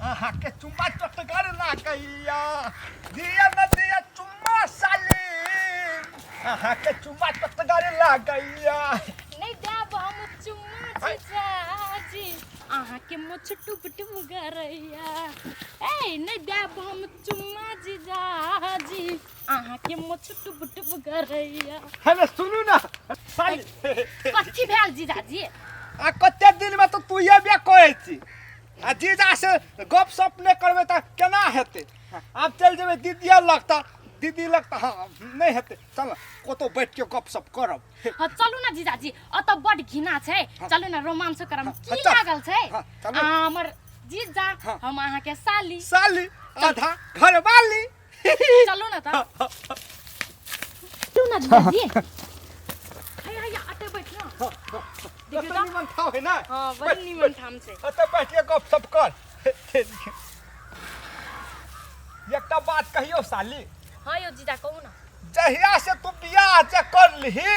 हाँ के चुम्मा चटकार ना कहिया दिया न दिया चुम्मा साली हाँ के चुम्मा चटकार ना कहिया नहीं देब हम चुम्मा जीजाजी आहा के मुछ टुप टुप गरैया ए नहीं देब हम चुम्मा जीजाजी आहा के मुछ टुप टुप गरैया हेलो सुनू ना साली कथी भेल जीजाजी आ कते दिन में तो तू ये बे कहै छी आ जीजा से गप सप नहीं करबे त केना हेते अब चल जेबे दीदी लगता हाँ नहीं हेते चल कोतो बैठ के गप सप करब हाँ चलू ना जीजाजी अत बड घिना छै चलू ना रोमांस करम की चल। लागल छै हाँ, चलू। हमर जीजा हम आहा के साली साली आधा घर वाली चलू ना त चलू ना जीजाजी हाय अटे बैठ ना देखियो तो निमन ठाव है ना हां बड़ी निमन ठाम छै अते बैठ के गप सप कर एकटा बात कहियो साली हां यो जीजा कहू ना जहिया से तू बियाह जे कर लिही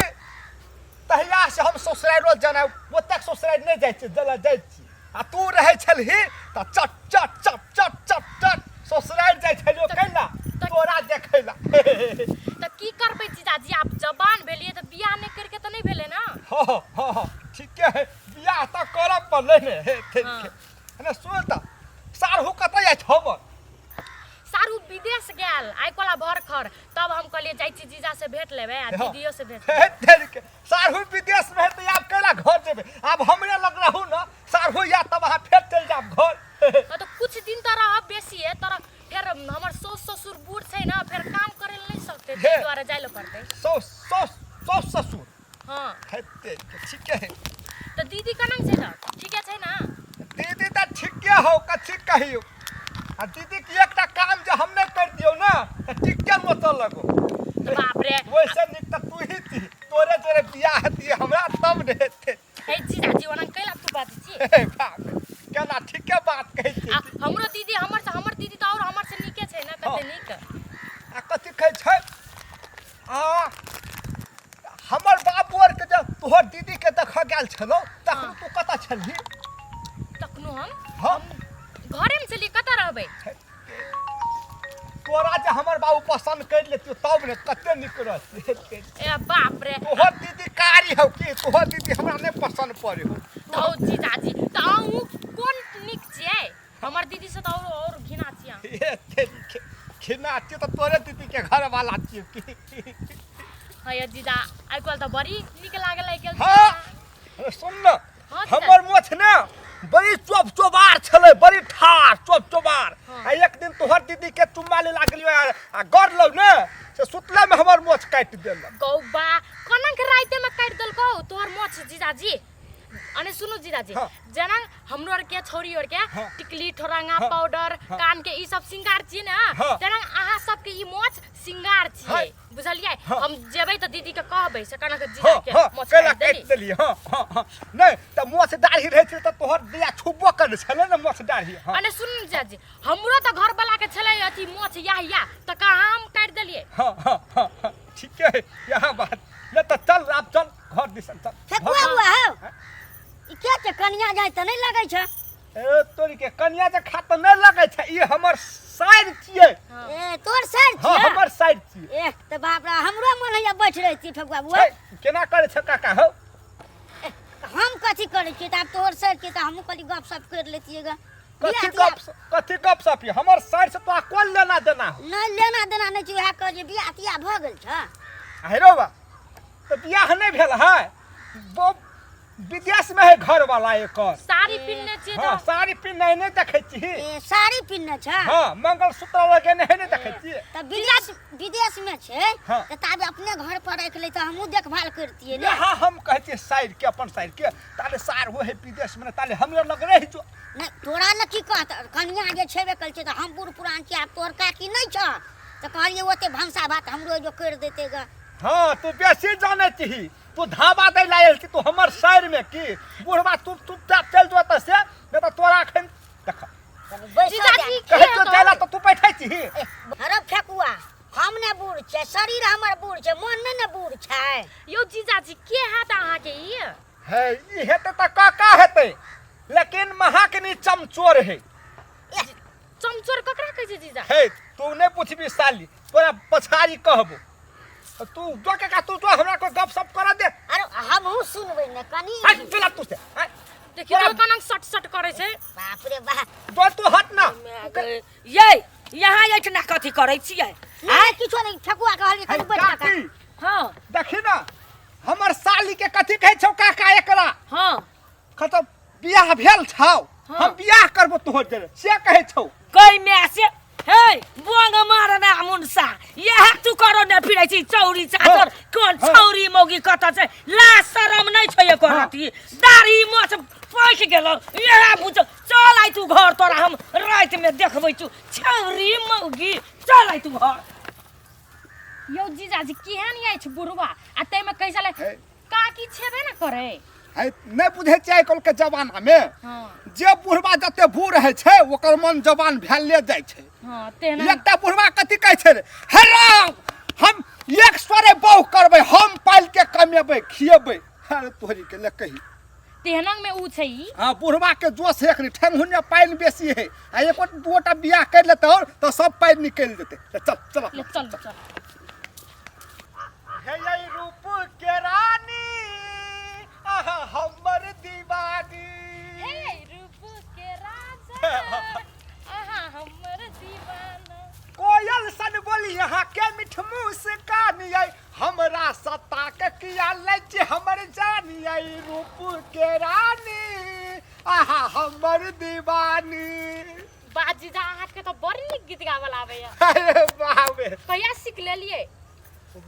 तहिया से हम ससुराल रोज जाना ओतक ससुराल नहीं जाय छी जला जाय छी आ तू रहे छलही त चट चट चट चट चट चट ससुराल जाय छलियो कैला तोरा देखैला त की करबै जीजाजी आप जवान भेलिए त बियाह नहीं करके त नहीं भेले ना हाँ ठीक है बियाह त करब पड़ले ने ने सुन त सारहु कतय जाय छब सारू विदेश गेल आइ कोला भर खर तब हम कहलिए जाई छी जीजा से भेट लेबे आ दीदियो से भेट के सारहु विदेश में त आप कैला घर जेबे अब हमरे लग रहू न सारहु या तब वहां फेर चल जाब घर तो कुछ दिन त रह बेसी है तर फिर हमर सास ससुर बूढ़ छै ना फिर काम करे नहीं सकते ते द्वारा जाय ल पड़ते सौस ससुर हां हेते ठीक है तो दीदी का नाम छै त ठीक है ना दीदी त ठीक हो कथि कहियो आ दीदी के एकटा काम जे हम नहीं कर दियो ना त ठीक के मत लगो तो बाप रे वैसे निक त तू ही थी तोरे जोरे बियाह हती हमरा तब ने हेते हे जीजाजी ओना कैला तू बात छी हे बाप केना ठीक के बात कहै छी हमरो दीदी हमर दीदी त और हमर से नीके छै ना कते नीक आ कथि कहै छै आ हमर बाबू आर के जब तोहर दीदी के देख गेल छलो तखन तू कतऽ छलही तखनो हाँ। हम घरे में चली कतऽ रहबै तोरा जे हमर बाबू पसंद कर लेतियो तब ने कते निक रहती ए बाप रे तोहर दीदी कारी हो कि तोहर दीदी हमरा नहीं पसंद पड़े हो तो जीजाजी त अहू कोन निक छियै हमर दीदी से त और घिना छियै खिना छियो तो तोरे दीदी के घर वाला छियो कि हाय जीजा आइ कल त बड़ी निक लागल गेल हाँ सुन न हाँ, हमर मोछ ने बड़ी चोबार छले बड़ी ठार चोबार आ एक दिन तोहर दीदी के चुम्मा ले लागलियो आ गड़ लो ने से सुतला में हमर मोछ काट देल गौबा कोना के राइते में काट देलको तोहर मोछ जीजाजी अने सुनु जीजाजी हाँ। जना हमरो और के छोरी और के हाँ। टिकली ठोरंगा हाँ। पाउडर कान के ई सब सिंगार छी ना हाँ। जना आहा सब के ई मोछ सिंगार हाँ। छी बुझलियै हाँ। हम जेबै त दीदी के कहबै से कना के जीजा के मोछ केला काट देली काट देली हां नहीं त मोछ दाढ़ी रहे छै त तोहर दिया छुबो कर छले न मोछ दाढ़ी हां अने सुन जीजाजी हमरो त घर वाला के छलै अथी मोछ या त का हम काट देलियै हां ठीक है यहां बात ले त चल अब चल घर दिस चल फेकुआ हुआ हो ई क्या छ कन्या जाय त नहीं लगै छ ए तोरी के कन्या जे खात नहीं लगे छै ई हमर साइड छियै ए तोर सर हां छ हमर साइड छियै ए त बाप रे हमरो मन हैया बैठ रही छी फेकुआ बुआ केना करे छ काका हो हम कथि करे छी त अब तोर सर के त हमहु कली गप सप कर लेतिएगा कथि गप सप हमर साइड से तो कोन लेना देना हो नहीं लेना देना नहीं छी है कर जे बियाह तिया भ गेल छ हेरो बा तो बियाह नहीं भेल है वो विदेश में है घर वाला एक और साड़ी पिन्ने छी हाँ त साड़ी पिन्ने नहीं देखे छी ए साड़ी पिन्ने छ हाँ मंगलसूत्र लगे नहीं देखे छी त विदेश में छे हाँ। त ताबे अपने घर पर रख ले त हमहु देखभाल करतिए ने यहाँ हम कहते साइड के अपन साइड के ताले सार हो है विदेश में ताले हमरे लग रही जो नहीं तोरा न की कहत कन्या जे छेबे कल छ त हम बूढ़ पुरान छी अब तोर काकी नहीं छ त कहलिए ओते भंसा भात हमरो जो कर देतेगा हाँ तू बेसी जाने छी तू धावा दे लायल छी तू हमर साइड में की बुढ़वा तू चुपचाप चल जो त से नहीं तो तोरा खन देख जीजाजी कहे तो चला तो तू बैठे छी अरे फेकुआ हम ने बूढ़ छे शरीर हमर बूढ़ छे मन ने बूढ़ छै यो जीजाजी के हाथ अहाँ के ई है ई हेते त का हेते लेकिन महाकनी चमचोर है छै जीजा हे तू नहीं पूछबी साली तोरा पछाड़ी कहबो तू जो के का तू जो हमरा को गप सप करा दे अरे हमहू सुनबै ने कनी हट चला तू से देखियो तो कनक सट सट करे छै बाप रे बाप जो तू हट ना ये यहाँ एठना कथी करै छियै नहीं किछो नहीं ठकुआ कहलिए कनी बैठ का काकी हाँ देखी ना हमर साली के कथी कहै छौ काका एकरा हाँ खतम बियाह भेल छौ हाँ। हम बियाह करबो तोहर जरे से कहै छौ कै में से हे बोंग मारना मुनसा यह तू करो ने फिरै छी चौरी चाकर कोन हाँ। छौरी मौगी कत छै ला शरम नै छै एको राती दाढ़ी मोछ पैक गेलो यह बुझ चल आई तू घर तोरा हम रात में देखबै तू छौरी मौगी चल आई तू घर यो जीजाजी केहन आइ छै बुढ़वा आ तै में कैसा ले हे। काकी छेबे ना करे है नहीं बुझे छै कल के जमाना में हां जे बुढ़वा जते बूढ़ रहै छै ओकर मन जवान भेले जाइ छै हां तेना एकटा बुढ़वा कथी कहै छै रे हे राम हम एक स्वरे बहु करबै हम पाल के कमेबै खिएबै अरे तोहरी के ले कही तेहनंग में ऊ छै ई हाँ बुढ़वा के जोश है एकरी ठेंगुनिया पाइन बेसी है आ एको दूटा बियाह कर लेते और तो सब पाइन निकल जेते चल चल ले चल चल हे यही रूप के रानी आहा हमर दीवानी हे रूप के राजा आहा हमर दीवाना कोयल सन बोली यहाँ के मिठ मुस्कान आई हमरा सता के किया लज हमर जानी आई रूप के रानी आहा हमर दीवानी बाजी जा हाथ के तो बड़ी नीक गीत गावल आवे या अरे बाप रे कहिया सीख लेलिए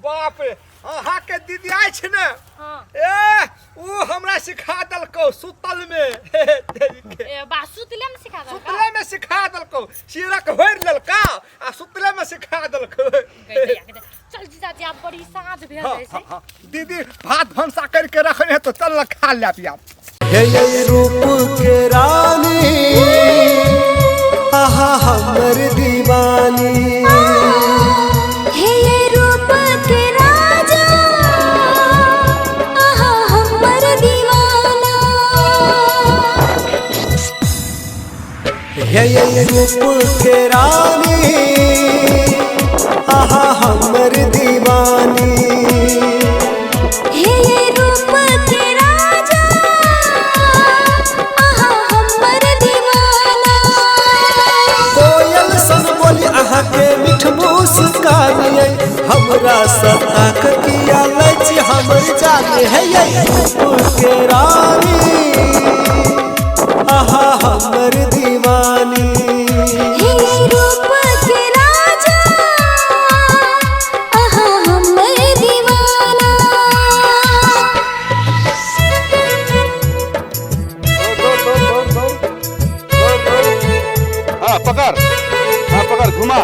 बाप रे अहाँ के दीदी आइ छै ने हां ए ऊ हमरा सिखा दलको सुतल में ए बा सुतले में सिखा दल सुतले में सिखा दलको सिरक होर लेलका आ सुतले में सिखा दलको चल जीजाजी आप बड़ी साँझ भेल हाँ, रहे हाँ, छै हाँ। दीदी भात भंसा करके रखले तो चल खा ले पिया हे ये रूप के रानी आहा हमर दीवानी हे ये रूप के राजा आहा हमर दीवाना हे ये रूप के रानी आहा हमर दीवानी हे ये रूप के राजा आहा हमर दीवाना कोयल सन बोली आहा के मिठ मुस्कानी हमरा सता के किया लज हमर जानी है ये रूप के रानी आहा हमर दीवानी हे ये रूप के राजा आहा हमर दीवाना हाँ पकड़ घुमा